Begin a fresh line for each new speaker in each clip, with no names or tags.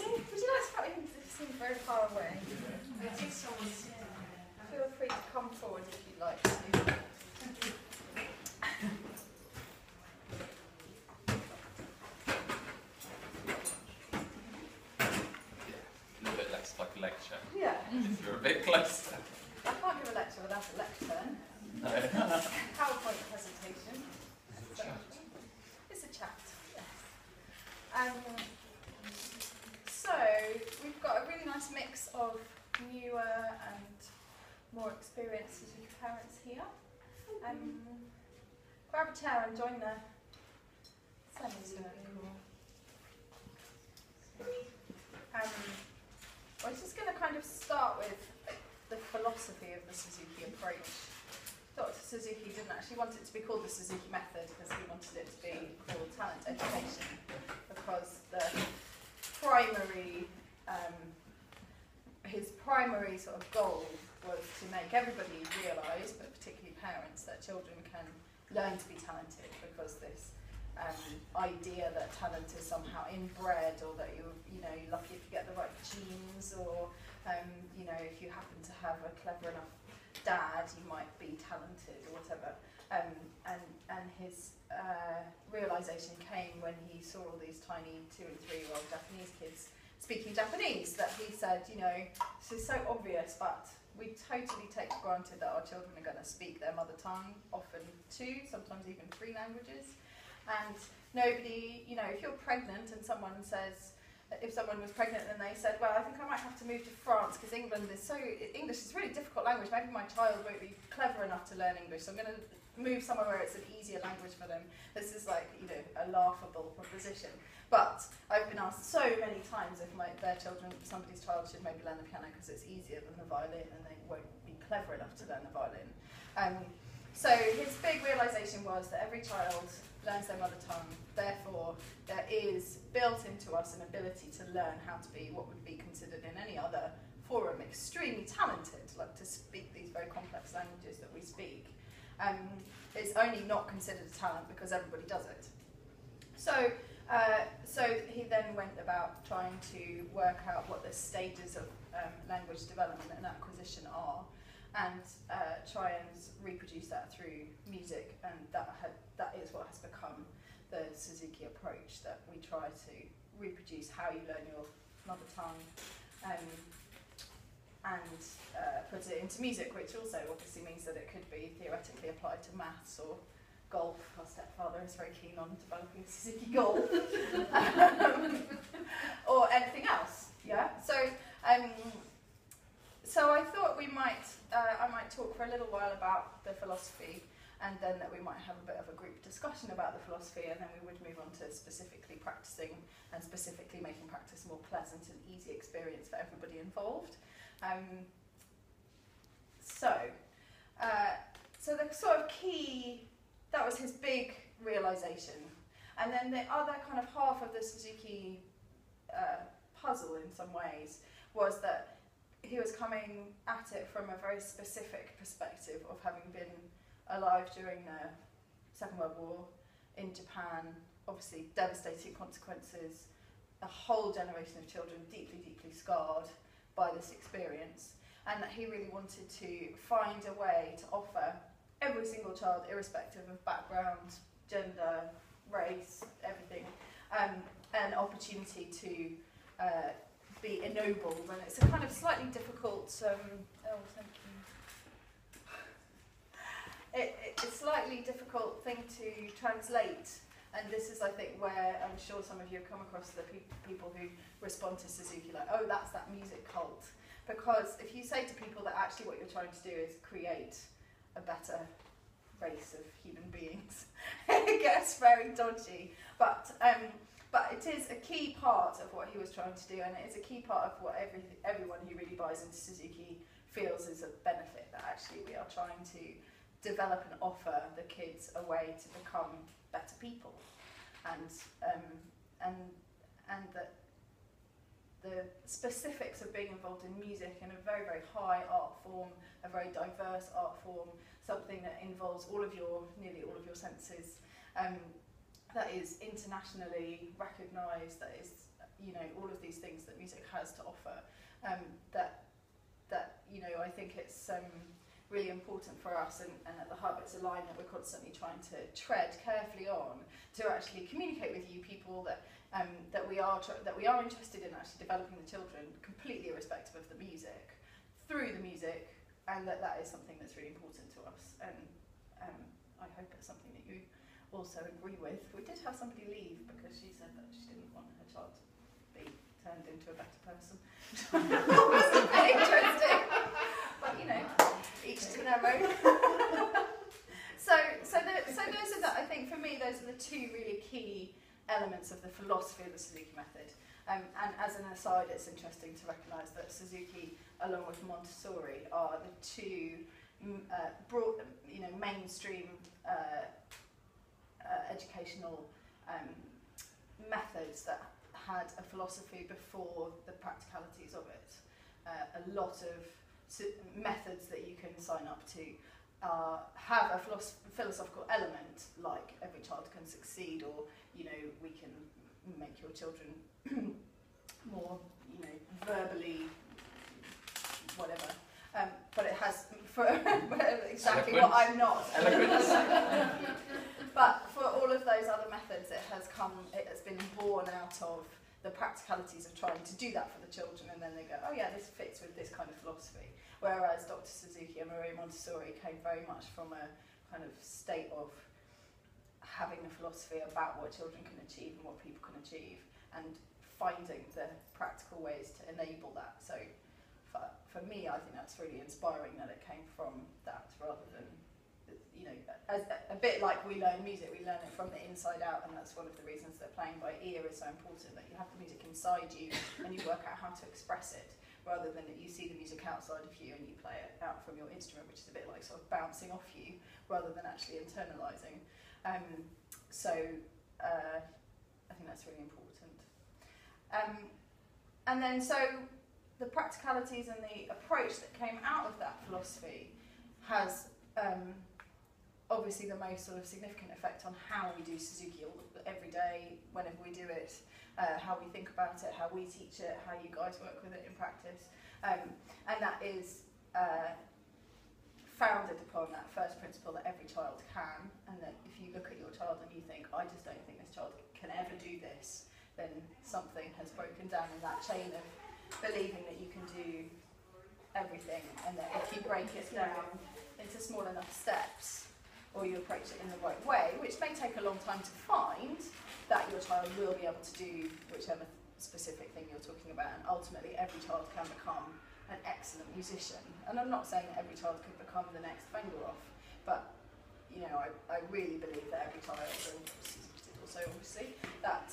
Would you like to come in? It seems very far away.
I think someone's
Feel free to come forward if you'd like to.
A little bit less like a lecture.
Yeah.
If you're a bit closer.
I can't give a lecture without a lectern.
No.
PowerPoint presentation. It's a chat, yes. So, we've got a really nice mix of newer and more experienced Suzuki parents here. Grab a chair and join the semicircle. We're just going to kind of start with the philosophy of the Suzuki approach. Dr. Suzuki didn't actually want it to be called the Suzuki method because he wanted it to be called talent education, because the primary, his primary sort of goal was to make everybody realise, but particularly parents, that children can learn to be talented, because this idea that talent is somehow inbred, or that you're lucky if you get the right genes, or if you happen to have a clever enough dad, you might be talented or whatever. And his realisation came when he saw all these tiny 2- and 3-year-old Japanese kids speaking Japanese, that he said, this is so obvious, but we totally take for granted that our children are going to speak their mother tongue, often 2, sometimes even 3 languages. And nobody, if you're pregnant and someone says, if someone was pregnant and they said, well, I think I might have to move to France because English is a really difficult language, maybe my child won't be clever enough to learn English, so I'm going to move somewhere where it's an easier language for them. This is like, a laughable proposition. But I've been asked so many times if somebody's child should maybe learn the piano because it's easier than the violin and they won't be clever enough to learn the violin. So his big realisation was that every child learns their mother tongue, therefore there is built into us an ability to learn how to be what would be considered in any other forum extremely talented, like to speak these very complex languages that we speak. It's only not considered a talent because everybody does it. So he then went about trying to work out what the stages of language development and acquisition are, and try and reproduce that through music, and that is what has become the Suzuki approach, that we try to reproduce how you learn your mother tongue and put it into music, which also obviously means that it could be theoretically applied to maths or golf. Our stepfather is very keen on developing Suzuki golf or anything else. Yeah. So I thought I might talk for a little while about the philosophy, and then that we might have a bit of a group discussion about the philosophy, and then we would move on to specifically practicing and specifically making practice a more pleasant and easy experience for everybody involved. So the sort of key, that was his big realisation. And then the other kind of half of the Suzuki puzzle in some ways was that he was coming at it from a very specific perspective of having been alive during the Second World War in Japan, obviously devastating consequences, a whole generation of children deeply, deeply scarred by this experience, and that he really wanted to find a way to offer every single child, irrespective of background, gender, race, everything, an opportunity to be ennobled. And it's a kind of slightly difficult, it's a slightly difficult thing to translate, and this is, I think, where I'm sure some of you have come across the people who respond to Suzuki like, oh, that's that music cult. Because if you say to people that actually what you're trying to do is create a better race of human beings, it gets very dodgy. But it is a key part of what he was trying to do, and it is a key part of what everyone who really buys into Suzuki feels is a benefit, that actually we are trying to develop and offer the kids a way to become better people, and that the specifics of being involved in music in a very, very high art form, a very diverse art form, something that involves nearly all of your senses, that is internationally recognised, that is you know, all of these things that music has to offer, that you know, I think it's really important for us, and at the Hub it's a line that we're constantly trying to tread carefully on, to actually communicate with you people that that we are interested in actually developing the children completely irrespective of the music, through the music, and that is something that's really important to us, and I hope it's something that you also agree with. We did have somebody leave because she said that she didn't want her child to be turned into a better person. Wasn't very interesting, but you know, each to their own. so those are I think for me those are the two really key elements of the philosophy of the Suzuki method. And as an aside, it's interesting to recognise that Suzuki, along with Montessori, are the two broad, you know, mainstream educational methods that had a philosophy before the practicalities of it. A lot of methods that you can sign up to have a philosophical element, like every child can succeed, or you know, we can make your children more, you know, verbally whatever. But it has for exactly
Eloquence.
what I'm not.
Eloquence.
But for all of those other methods, it has been born out of the practicalities of trying to do that for the children, and then they go, oh yeah, this fits with this kind of philosophy. Whereas Dr. Suzuki and Maria Montessori came very much from a kind of state of having a philosophy about what children can achieve and what people can achieve, and finding the practical ways to enable that. So for me, I think that's really inspiring that it came from that, rather than, you know, as a bit like we learn music, we learn it from the inside out, and that's one of the reasons that playing by ear is so important, that you have the music inside you and you work out how to express it, rather than that you see the music outside of you and you play it out from your instrument, which is a bit like sort of bouncing off you rather than actually internalising. I think that's really important. And then so the practicalities and the approach that came out of that philosophy has obviously the most sort of significant effect on how we do Suzuki every day, whenever we do it, how we think about it, how we teach it, how you guys work with it in practice. And that is founded upon that first principle that every child can, and that if you look at your child and you think, I just don't think this child can ever do this, then something has broken down in that chain of believing that you can do everything, and that if you break it down into small enough steps, or you approach it in the right way, which may take a long time to find, that your child will be able to do whichever specific thing you're talking about, and ultimately every child can become an excellent musician. And I'm not saying that every child could become the next Vengerov, but you know, I really believe that every child, and also obviously, that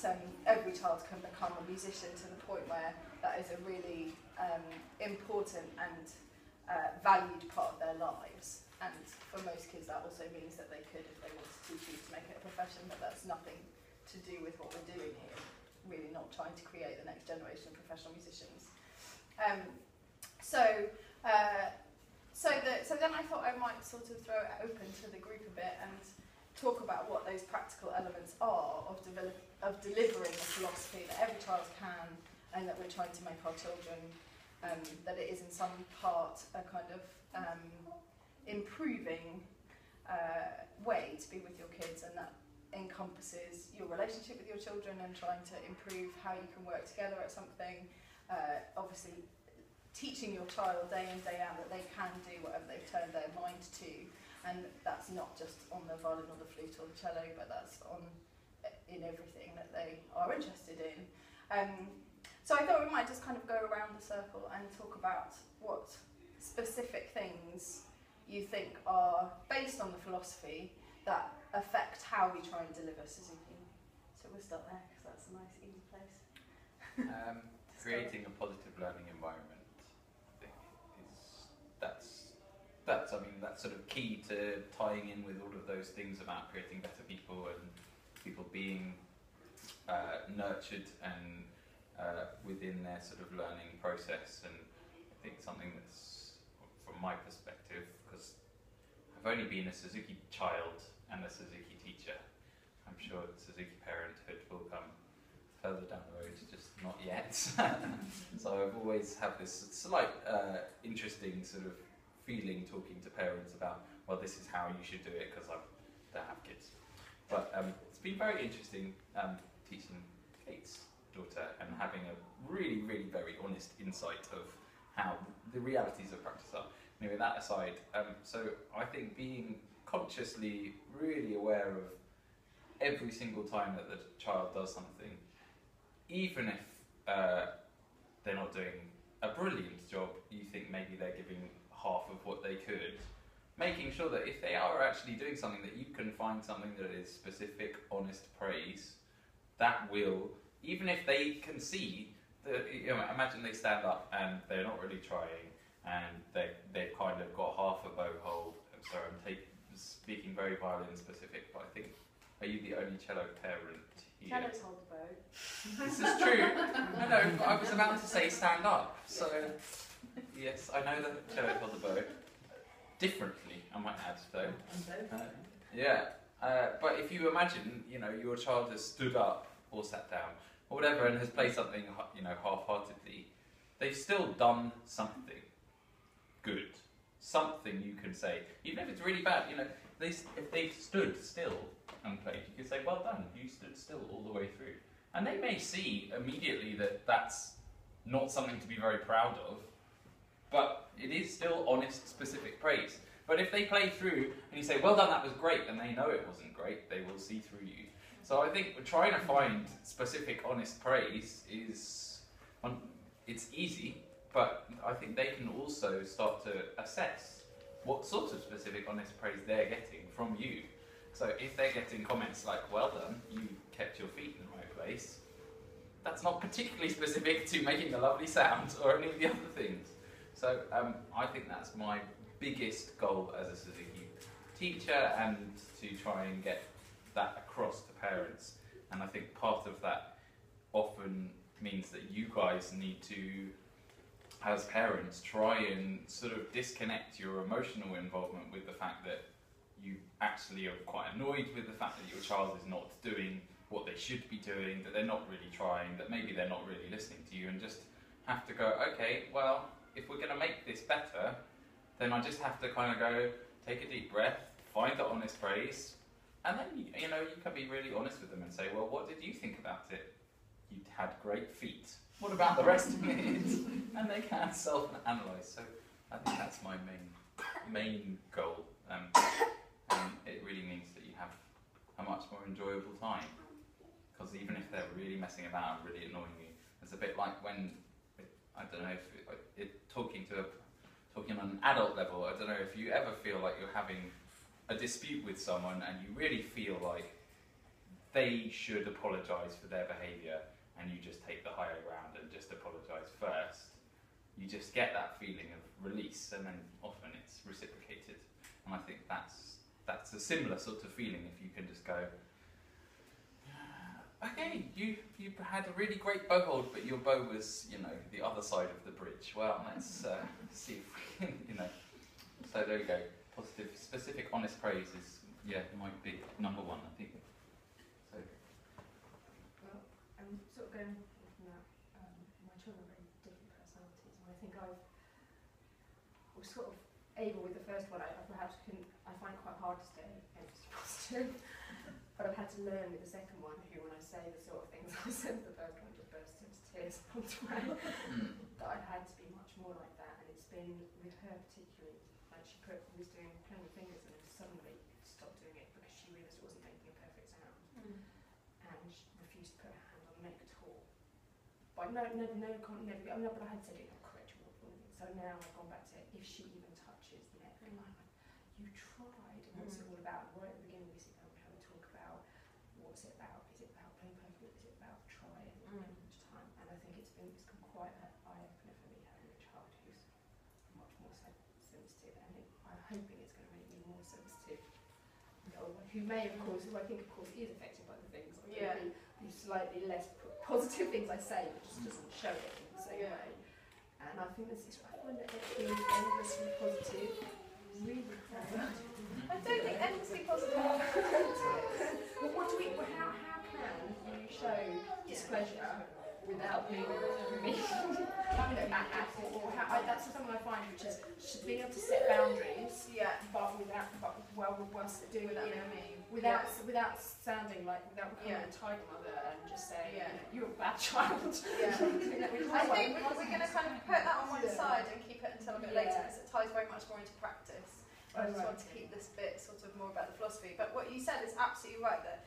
every child can become a musician to the point where that is a really important and valued part of their lives. And for most kids that also means that they could, if they wanted to, choose to make it a profession, but that's nothing to do with what we're doing here. Really not trying to create the next generation of professional musicians. So then I thought I might sort of throw it open to the group a bit and talk about what those practical elements are of delivering a philosophy that every child can, and that we're trying to make our children, that it is in some part a kind of improving way to be with your kids, and that encompasses your relationship with your children and trying to improve how you can work together at something. Obviously, teaching your child day in, day out that they can do whatever they've turned their mind to, and that's not just on the violin or the flute or the cello, but that's in everything that they are interested in. So I thought we might just kind of go around the circle and talk about what specific things you think are based on the philosophy that affect how we try and deliver Suzuki. So we'll start there, because that's a nice, easy place.
Creating a positive learning environment, I think, that's sort of key to tying in with all of those things about creating better people and people being nurtured and within their sort of learning process. And I think something that's, from my perspective, because I've only been a Suzuki child and a Suzuki teacher, I'm sure Suzuki parenthood will come further down the road, just not yet. So I've always had this slight interesting sort of feeling talking to parents about, well, this is how you should do it because I don't have kids. But it's been very interesting teaching Kate's daughter and having a really, really very honest insight of how the realities of practice are. Anyway, that aside, so I think being consciously really aware of every single time that the child does something, even if they're not doing a brilliant job, you think maybe they're giving half of what they could, making sure that if they are actually doing something, that you can find something that is specific, honest praise, that will, even if they can see, that, you know, imagine they stand up and they're not really trying, and they've kind of got half a bow hold. I'm sorry, I'm speaking very violin specific, but I think, are you the only cello parent here?
Cellos hold the bow.
This is true. No, I was about to say stand up. So, yes, I know that cellos hold the bow. Differently, I might add, though. But if you imagine, you know, your child has stood up or sat down or whatever and has played something, you know, half-heartedly, they've still done something good. Something you can say, even if it's really bad, you know, if they stood still and played, you could say, well done, you stood still all the way through. And they may see immediately that that's not something to be very proud of, but it is still honest, specific praise. But if they play through and you say, well done, that was great, and they know it wasn't great, they will see through you. So I think trying to find specific, honest praise is, it's easy, but I think they can also start to assess what sort of specific, honest praise they're getting from you. So if they're getting comments like, well done, you kept your feet in the right place, that's not particularly specific to making a lovely sound or any of the other things. So I think that's my biggest goal as a Suzuki teacher, and to try and get that across to parents. And I think part of that often means that you guys need to, as parents, try and sort of disconnect your emotional involvement with the fact that you actually are quite annoyed with the fact that your child is not doing what they should be doing, that they're not really trying, that maybe they're not really listening to you, and just have to go, okay, well, if we're going to make this better, then I just have to kind of go, take a deep breath, find the honest praise, and then, you know, you can be really honest with them and say, well, what did you think about it? You had great feet. What about the rest of it? And they can self-analyse. So I think that's my main goal. And it really means that you have a much more enjoyable time. Because even if they're really messing about and really annoying you, it's a bit like when, I don't know, if talking on an adult level, I don't know if you ever feel like you're having a dispute with someone and you really feel like they should apologise for their behaviour, and you just take the higher ground and just apologise first. You just get that feeling of release, and then often it's reciprocated. And I think that's a similar sort of feeling if you can just go, okay, you had a really great bow hold, but your bow was, you know, the other side of the bridge. Well, let's see if we can, you know. So there you go. Positive, specific, honest praise is, yeah, my big number one, I think. So.
Well, I'm sort of going from that. My children are very different personalities, and I think I was sort of able with the first one. I perhaps couldn't. I find it quite hard to stay positive. But I've had to learn with the second one, who, when I say the sort of things I said the first one, just burst into tears sometimes, that I've had to be much more like that. And it's been, with her particularly, like she was doing playing with fingers and then suddenly stopped doing it because she realised it wasn't making a perfect sound. And she refused to put her hand on the neck at all. But but I had said it not correct or anything. So now I've gone back to, if she even touches the neck, I'm like, you tried, and what's it all about? Right at the beginning, we sit down and have a talk about what's it about? Is it about playing perfectly? Is it about trying each time? And I think it's become quite an eye-opener for me, having a child who's much more sensitive, and I'm hoping it's going to make me more sensitive. Who may, of course, who I think, of course, is affected by the things. The slightly less positive things I say, but just doesn't show it in the same way. And I think this is, I find that being endlessly positive, really proud.
I don't think endlessly positive.
Well, how can you show displeasure without being that's something I find, which is being able to set boundaries, but doing it without sounding like, without becoming a tiger mother and just saying, you're a bad child.
I think we're going to kind of put that on one side and keep it until a bit later, because it ties very much more into practice. I just want to keep this bit sort of more about the philosophy. But what you said is absolutely right, that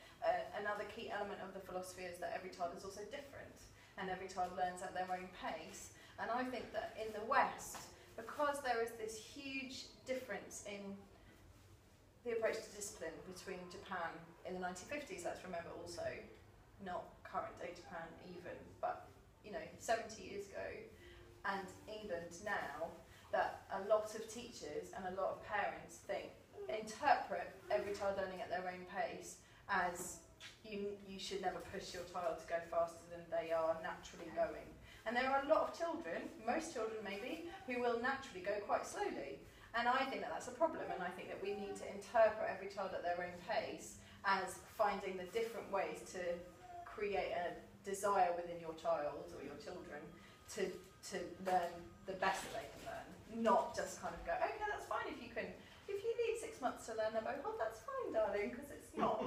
another key element of the philosophy is that every child is also different, and every child learns at their own pace. And I think that in the West, because there is this huge difference in the approach to discipline between Japan in the 1950s, let's remember also, not current day Japan even, but 70 years ago, and England now, that a lot of teachers and a lot of parents interpret every child learning at their own pace as you should never push your child to go faster than they are naturally going. And there are a lot of children, most children maybe, who will naturally go quite slowly. And I think that that's a problem, and I think that we need to interpret every child at their own pace as finding the different ways to create a desire within your child or your children to learn the best that they can learn. Not just kind of go, okay, that's fine if you need 6 months to learn a bow hold, that's fine, darling, because it's not.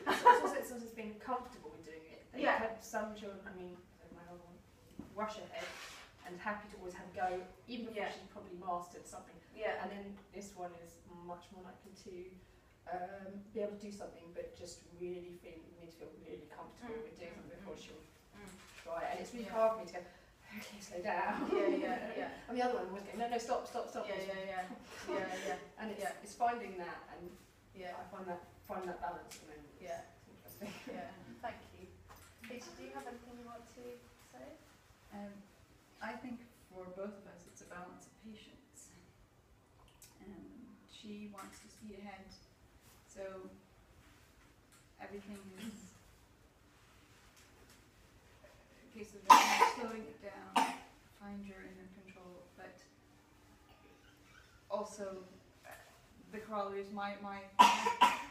It's also being comfortable with doing it. You have some children, my old one, rush ahead and happy to always have a go, even before she's probably mastered something. And then this one is much more likely to be able to do something, but just really feel really comfortable with doing something before she'll try it. And it's really hard for me to go, okay, slow down. And the other one was going, no, stop. And it's finding that, and I find that balance at the moment. It's interesting.
Thank you. Peter, do you have anything you want to say?
I think for both of us it's a balance of patience. She wants to speed ahead, so everything is a case of slowing it down, find your inner control, but also the corollary is my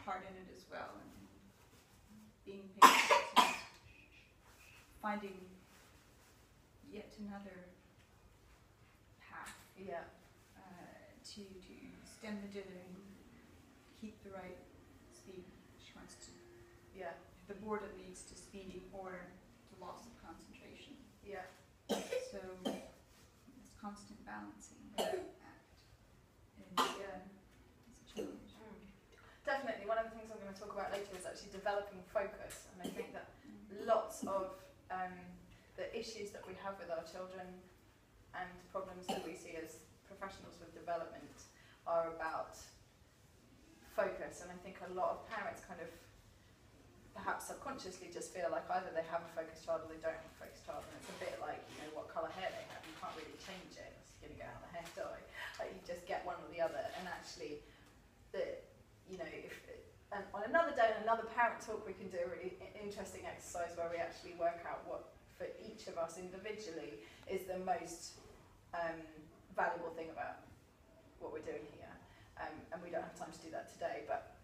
part in it as well, and being patient and finding yet another path to stem the dither and keep the right speed. She wants to, the boredom leads to speeding or to loss of concentration. So this constant balancing act is a challenge.
Definitely. One of the things I'm going to talk about later is actually developing focus, and I think that lots of the issues that we have with our children and problems that we see as professionals with development are about focus. And I think a lot of parents kind of perhaps subconsciously just feel like either they have a focused child or they don't have a focused child, and it's a bit like what colour hair they have. You can't really change it. It's going to go out the hair dye. Like you just get one or the other. And actually, and on another day, in another parent talk, we can do a really interesting exercise where we actually work out what for each of us individually is the most valuable thing about what we're doing here. And we don't have time to do that today, but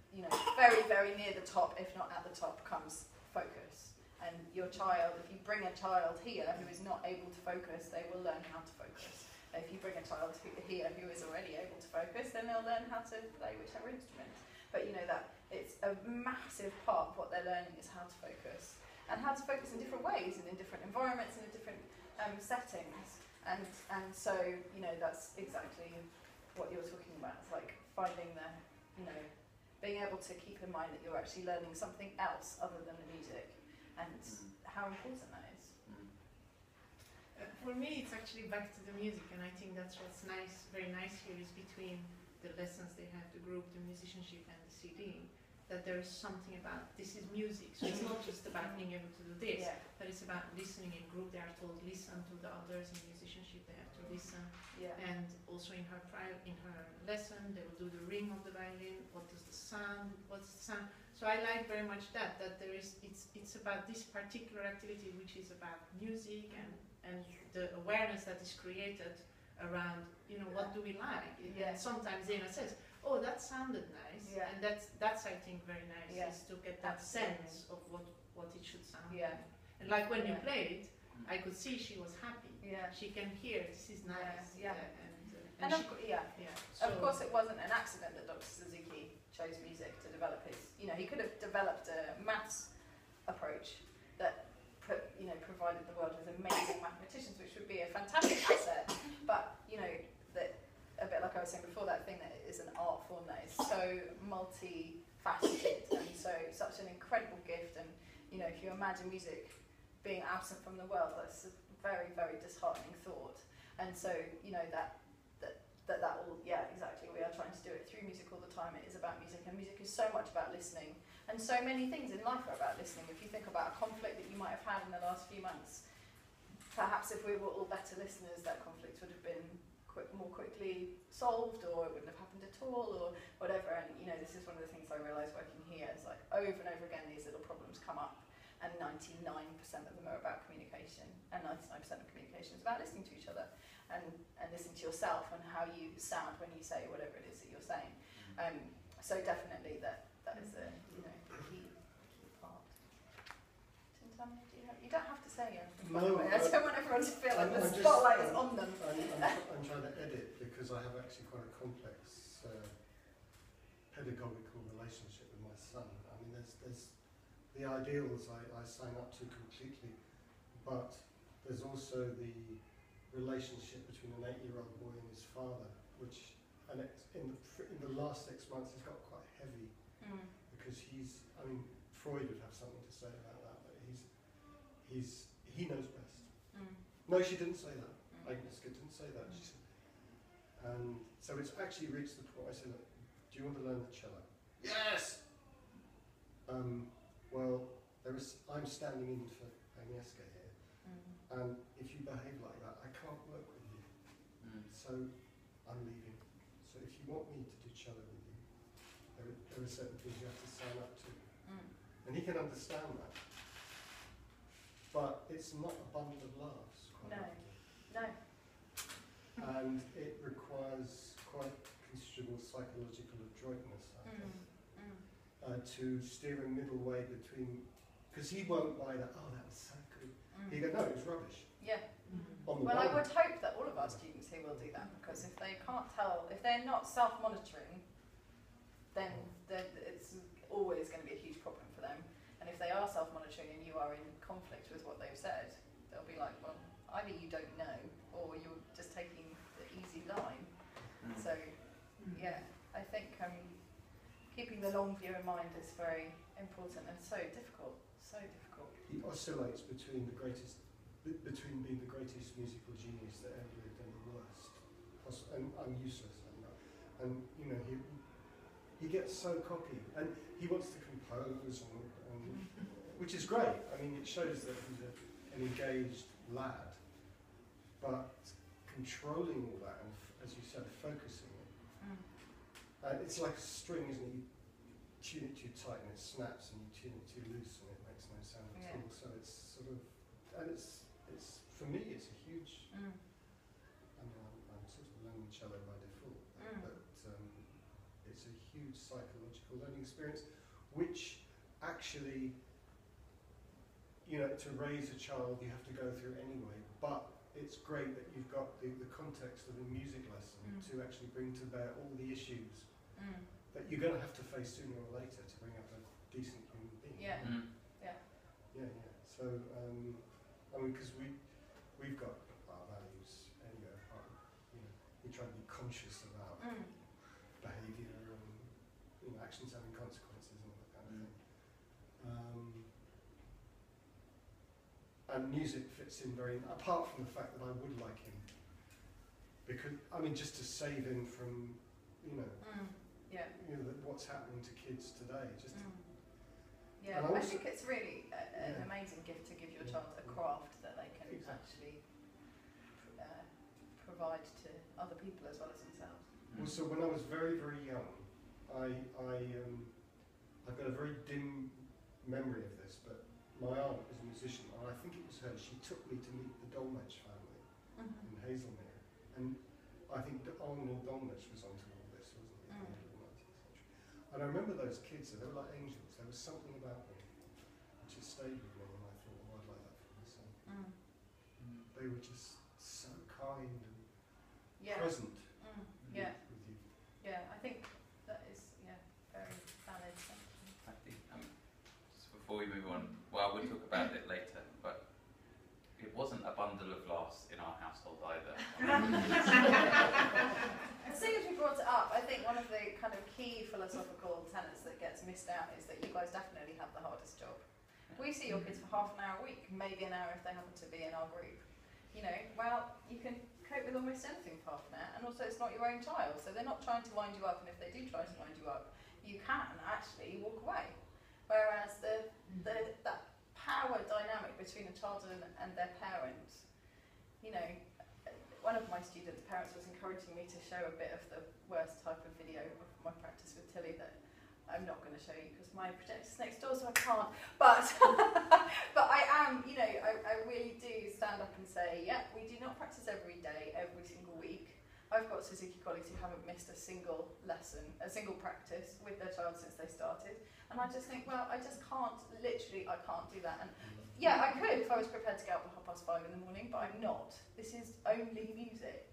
very, very near the top, if not at the top, comes focus. And your child, if you bring a child here who is not able to focus, they will learn how to focus. If you bring a child here who is already able to focus, then they'll learn how to play whichever instrument. But that it's a massive part of what they're learning is how to focus. And how to focus in different ways and in different environments and in different settings. And so, that's exactly what you're talking about. It's like finding the, being able to keep in mind that you're actually learning something else other than the music, and how important that is.
For me, it's actually back to the music, and I think that's what's nice, very nice here, is between the lessons they have, the group, the musicianship, and the CD, that there is something about this is music. So it's not just about being able to do this, but it's about listening in group. They are told listen to the others. In musicianship, they have to listen. And also in her lesson, they will do the ring of the violin. What does the sound? What's the sound? So I like very much that there is. It's about this particular activity, which is about music and the awareness that is created around, what do we like? And sometimes Zena says, oh, that sounded nice. And that's I think very nice, is to get that sense of what it should sound like. And like when you played, I could see she was happy.
Yeah.
She can hear, this is nice.
Yeah.
And
And
she,
of course, it wasn't an accident that Dr. Suzuki chose music to develop his. He could have developed a maths approach that, provided the world with amazing mathematicians, which would be a fantastic asset. But that a bit like I was saying before, that thing that is an art form that is so multifaceted and such an incredible gift. And if you imagine music being absent from the world, that's a very, very disheartening thought. And so that will, exactly, we are trying to do it through music all the time. It is about music, and music is so much about listening, and so many things in life are about listening. If you think about a conflict that you might have had in the last few months, perhaps if we were all better listeners, that conflict would have been more quickly solved, or it wouldn't have happened at all, or whatever. And this is one of the things I realised working here, is like over and over again these little problems come up, and 99% of them are about communication, and 99% of communication is about listening to each other. And listening to yourself and how you sound when you say whatever it is that you're saying. So definitely that is a key part. Tintam, you don't have to say anything.
No,
I don't want everyone to feel like the
I'm
spotlight is on them.
I'm trying to edit because I have actually quite a complex pedagogical relationship with my son. I mean, there's the ideals I sign up to completely, but there's also the relationship between an 8-year-old boy and his father, which, in the last 6 months, has got quite heavy, because Freud would have something to say about that, but he knows best. No, she didn't say that. Agnieszka didn't say that. She said, and so it's actually reached the point. I said, look, do you want to learn the cello? Yes. Well, I'm standing in for Agnieszka here. And if you behave like that, I can't work with you. So I'm leaving. So if you want me to do cello with you, there are certain things you have to sign up to. And he can understand that. But it's not a bundle of laughs, quite often.
No.
And it requires quite considerable psychological adroitness, I think, to steer a middle way between, because he won't buy that, oh, that was so good. He goes, no, it was rubbish.
Yeah.
On the
Well, I
one
would hope that all of our students here will do that, because if they can't tell, if they're not self-monitoring, then it's always going to be a huge problem for them. And if they are self-monitoring and you are in conflict with what they've said, they'll be like, well, either you don't know, or you're just taking the easy line. So, I think keeping the long view in mind is very important and so difficult.
He oscillates between between being the greatest musical genius that ever lived and the worst. And I'm useless, I'm not. And he gets so cocky, and he wants to compose, and which is great. I mean, it shows that he's an engaged lad. But controlling all that, and as you said, focusing it. It's like a string, isn't it? You tune it too tight and it snaps, and you tune it too loose and it makes no sound at all. So it's sort of, and it's for me, it's a huge. I mean, I'm sort of learning cello by default, but it's a huge psychological learning experience, which actually, to raise a child you have to go through anyway. But it's great that you've got the context of a music lesson to actually bring to bear all the issues that you're going to have to face sooner or later to bring up a decent human being.
Yeah.
So, because we've got our values anyway. We try to be conscious about behaviour and actions having consequences and all that kind of thing. And music fits in apart from the fact that I would like him, because just to save him from what's happening to kids today.
I think it's really an amazing gift to give your child a craft that they can actually provide to other people as well as themselves.
Well, so when I was very, very young, I've got a very dim memory of this, but my aunt was a musician, and I think it was her. She took me to meet the Dolmetsch family in Hazelmere, and I think Arnold Dolmetsch was onto all this, wasn't he? At the end of the 19th century. And I remember those kids, they were like angels. There was something about them which has stayed with me, and I thought, oh, I'd like that for my son. they were just so kind and
Yeah.
present
Yeah.
with you.
Yeah, I think that is very valid. Thank you.
I think, just before we move on, well, we'll talk about it later, but it wasn't a bundle of laughs in our household either.
As soon as we brought it up, I think one of the kind of key philosophical tenets that gets missed out is that you guys definitely have the hardest job. We see your kids for half an hour a week, maybe an hour if they happen to be in our group. You know, well, you can cope with almost anything for half an hour, and also it's not your own child, so they're not trying to wind you up, and if they do try to wind you up, you can actually walk away. Whereas that power dynamic between a child and their parents, you know, one of my students' parents was encouraging me to show a bit of the worst type of video of my practice with Tilly that I'm not going to show you because my projector's next door, so I can't. But but I am, you know, I really do stand up and say, yeah, we do not practice every day, every single week. I've got Suzuki colleagues who haven't missed a single lesson, a single practice with their child since they started. And I just think, well, I just can't, literally, I can't do that. And yeah, I could if I was prepared to get up at 5:30 in the morning, but I'm not. This is only music.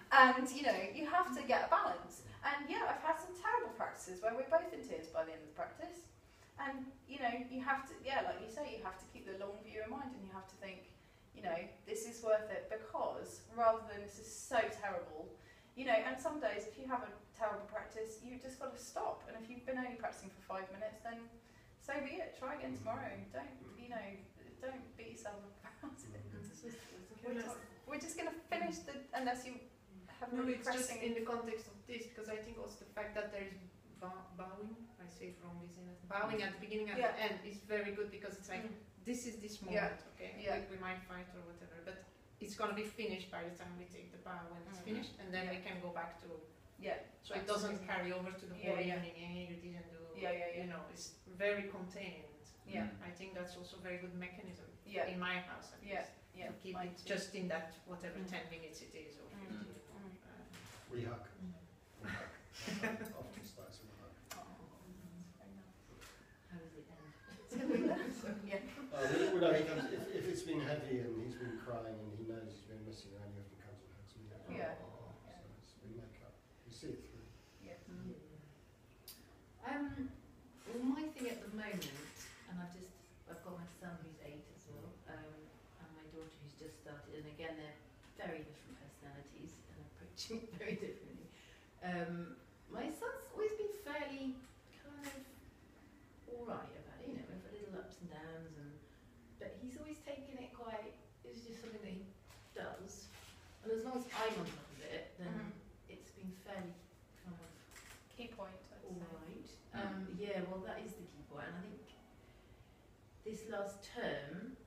And, you know, you have to get a balance. And yeah, I've had some terrible practices where we're both in tears by the end of the practice. And, you know, you have to, yeah, like you say, you have to keep the long view in mind and you have to think, you know, this is worth it because rather than this is so terrible, you know, and some days if you have a terrible practice, you've just got to stop. And if you've been only practicing for 5 minutes, then so be it. Try again tomorrow. Don't, you know, don't beat yourself up about it. We're just going to finish unless you have
No,
really
it's just
pressing.
in the context of this, because I think also the fact that there is bowing, I say it wrongly, bowing at the beginning and the end is very good because it's like, this is this moment, okay?
Yeah.
We might fight or whatever, but it's going to be finished by the time we take the bow when it's finished, and then we can go back to, so it doesn't carry over to the whole evening, you didn't do, you know, it's very contained.
Yeah.
I think that's also a very good mechanism
Yeah.
in my house at least.
Yeah.
To keep
Mine
it
too.
just in that whatever 10 minutes it is or 15.
We hug. We hug. Often starts with a hug.
Oh, very nice.
How does it end?
Well, no, he comes, if it's been heavy and he's been crying and he knows he's been missing around, he often comes and hugs me.
Yeah.
So we make up. We see it through.
Yeah.
Well, my thing at the moment, and I've got my son who's 8 as well, and my daughter who's just started, and again they're very different personalities and approaching it very differently. My son's always been fairly kind of alright about it, you know, with little ups and downs, but he's always taken it quite, it's just something that he does, and as long as I'm on top of it, then it's been fairly kind of
Key point. I'd say.
alright. Yeah, well that is the key point, and I think this last term,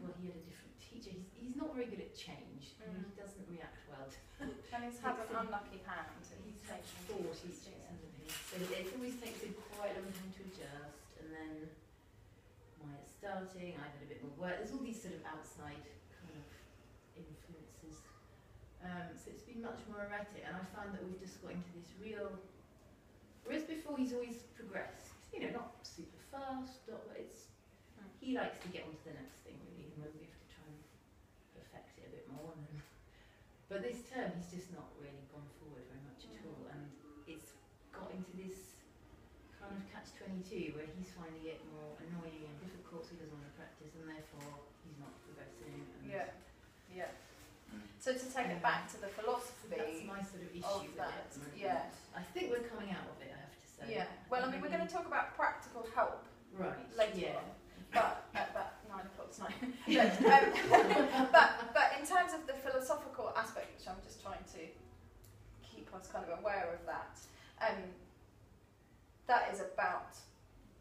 well he had a different teacher, he's not very good at change, he doesn't react well.
And he's had an unlucky hand.
He's like 4 teachers, hasn't he? So it always takes him quite a long time to adjust, and then Maya's starting, I've had a bit more work, there's all these sort of outside kind of influences. So it's been much more erratic, and I found that we've just got into this real, whereas before he's always progressed, you know, not super fast, but he likes to get on to the next thing really, and we have to try and perfect it a bit more. But this term he's just not really gone forward very much at all, and it's got into this kind of catch-22 where he's finding it more annoying and difficult, so he doesn't want to practice, and therefore he's not progressing. And
So to take it back to the philosophy
that's my sort of issue
of
with
that,
it. I think we're coming out of it, I have to say.
Well, I mean, we're going to talk about practical help later on, but at about 9 o'clock tonight. But in terms of the philosophical aspect, which I'm just trying to keep us kind of aware of that, that is about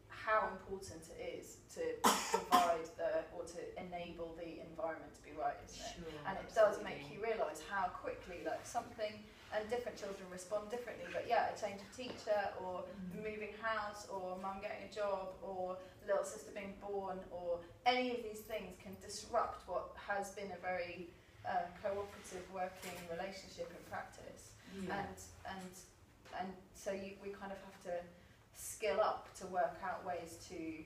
how important it is to provide or to enable the environment to be right, isn't it?
Sure,
And it does make you realise how quickly something, and different children respond differently, but a change of teacher, or moving house, or mum getting a job, or little sister being born, or any of these things can disrupt what has been a very cooperative working relationship in practice. And so we kind of have to skill up to work out ways to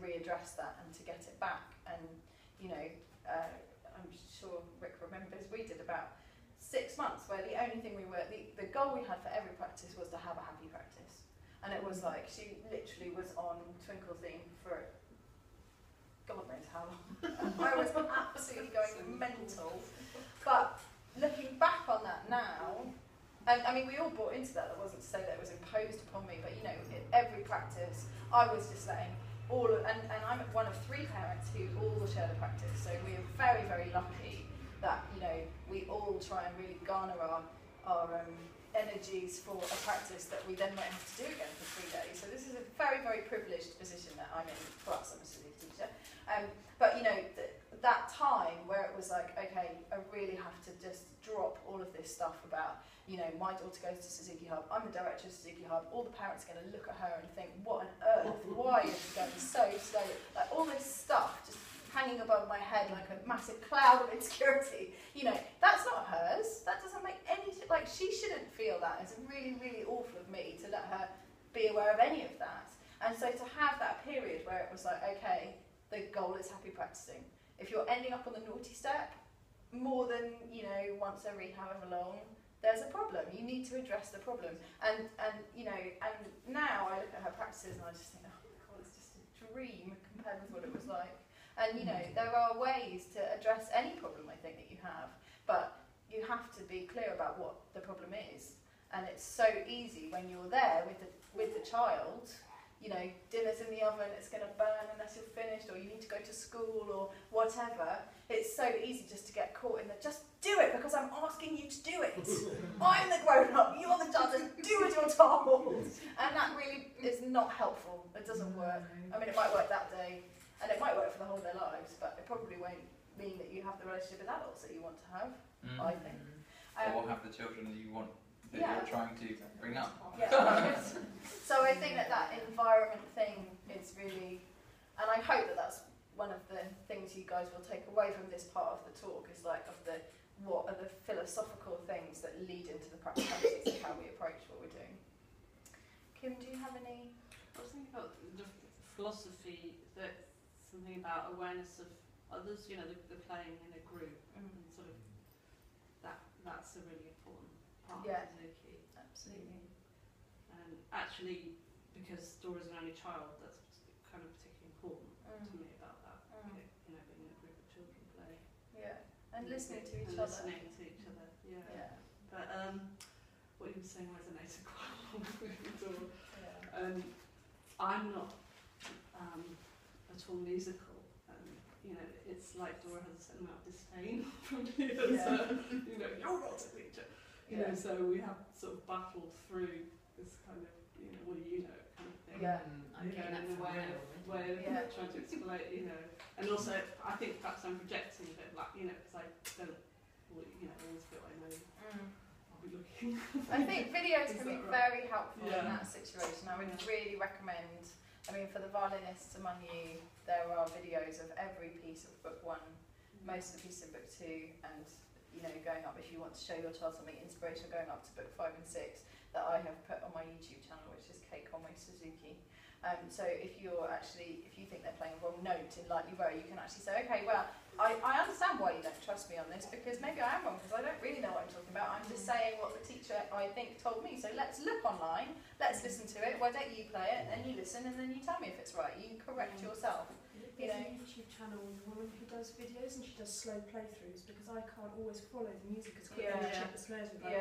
readdress that and to get it back. And I'm sure Rick remembers, we did about 6 months where the only thing the goal we had for every practice was to have a happy practice. And it was like, she literally was on Twinkle theme for God knows how long. I was absolutely going mental. But looking back on that now, and I mean, we all bought into that. That wasn't to say that it was imposed upon me, but in every practice, I was just letting and I'm one of 3 parents who all share the practice. So we are very, very lucky that, we all try and really garner our energies for a practice that we then might have to do again for 3 days. So this is a very, very privileged position that I'm in. For us, I'm a Suzuki teacher. But that time where it was like, okay, I really have to just drop all of this stuff about, my daughter goes to Suzuki Hub, I'm the director of Suzuki Hub, all the parents are going to look at her and think, what on earth, why is she going so slowly? Like all this stuff just hanging above my head like a massive cloud of insecurity. That's not hers. That doesn't make any, she shouldn't feel that. It's really, really awful of me to let her be aware of any of that. And so to have that period where it was like, okay, the goal is happy practicing. If you're ending up on the naughty step more than, once every however long, there's a problem. You need to address the problem. And now I look at her practices and I just think, oh my God, it's just a dream compared with what it was like. And, there are ways to address any problem, I think, that you have. But you have to be clear about what the problem is. And it's so easy when you're there with the child, dinner's in the oven, it's going to burn unless you're finished, or you need to go to school or whatever. It's so easy just to get caught in the, just do it because I'm asking you to do it. I'm the grown-up, you're the child, just do as you're told. And that really is not helpful. It doesn't work. I mean, it might work that day, and it might work for the whole of their lives, but it probably won't mean that you have the relationship with adults that you want to have, I think.
Or have the children that you want, that you're trying to bring up.
Yeah. So I think that environment thing is really, and I hope that that's one of the things you guys will take away from this part of the talk, is like what are the philosophical things that lead into the practicalities of how we approach what we're doing. Kim, do you have any?
I was thinking about the philosophy, that something about awareness of others, the playing in a group, and sort of that's a really important part of Suzuki.
Absolutely.
And actually, because Dora's an only child, that's kind of particularly important to me about that. Being in a group of children play. Yeah.
And listening to each
and
other.
Listening to each other. Yeah. But what you were saying resonated quite a lot with Dora. I'm not at all musical. It's like Dora has a certain amount of disdain from me as you're not a teacher. So we have sort of battled through this kind of, what do you know kind of thing.
I'm getting that
in a way of trying to explain, And also, I think perhaps I'm projecting a bit, because I don't, always feel I know. I'll be looking.
I think videos can be very helpful in that situation. I would really recommend, for the violinists among you, there are videos of every piece of book 1, most of the pieces in book 2, and going up, if you want to show your child something inspirational, going up to book 5 and 6 that I have put on my YouTube channel, which is Kate Conway Suzuki. So if you think they're playing a wrong note in Lightly Row, you can actually say, okay, well, I understand why you don't trust me on this, because maybe I am wrong, because I don't really know what I'm talking about. I'm just saying what the teacher, I think, told me. So let's look online, let's listen to it. Why don't you play it, and you listen, and then you tell me if it's right. You correct yourself.
There's a YouTube channel with a woman who does videos, and she does slow playthroughs, because I can't always follow the music as quickly as check the snares with my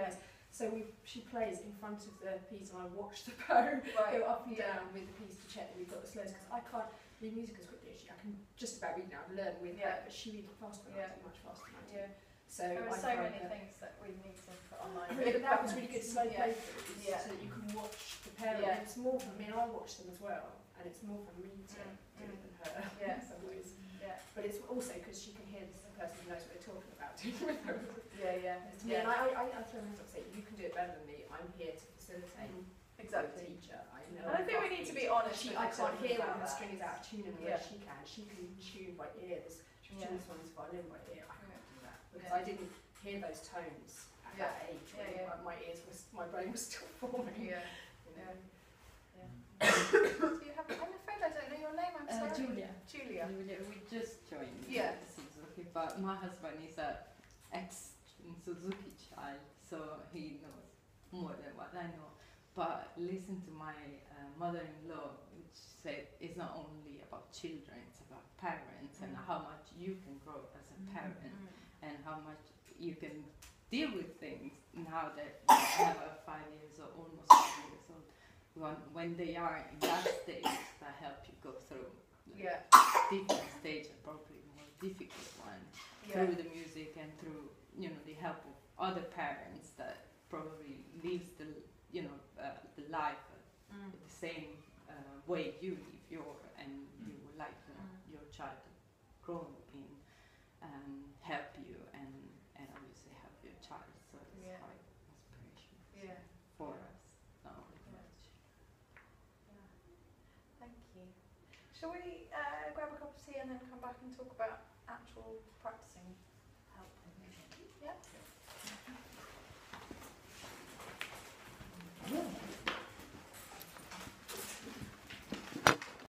So she plays in front of the piece, and I watch the bow go up and down with the piece to check that we've got the slows, because I can't read music as quickly as she. I can just about read now, learn with her, but she reads faster than I do, much faster than I do. So
there are so many things that we need to put online.
But that was really good slow playthroughs, so that you can watch the parent. It's more for me, and I watch them as well, and it's more for me to do it than her in some ways. But it's also because she can hear the person who knows what they're talking about with her. It's me, and I throw myself and say, you can do it better than me. I'm here to facilitate.
Exactly.
The teacher. I know.
And I think we need to be honest.
I can't hear when the string is out of tune in the way she can. She can tune by ear. This one's violin by ear. I can't do that because I didn't hear those tones at that age. My ears my brain was still forming. Do
you have? I'm afraid I don't know your name. I'm sorry.
Julia.
Julia. Yeah.
We just joined
Yeah.
Suzuki, but my husband is a ex-Suzuki child, so he knows more than what I know. But listen to my mother-in-law, which said it's not only about children, it's about parents and how much you can grow as a parent and how much you can deal with things now that you have a 5 years or almost 5 years old. When they are in that stage, that help you go through different stages, probably more difficult one, through the music and through the help of other parents that probably lives the the life the same way you live and you would like your child to grow in, help you and obviously help your child. So it's quite inspirational for us. Not only for us.
Thank you. Shall we grab a cup of tea and then come back and talk about actual practicing help? Yeah.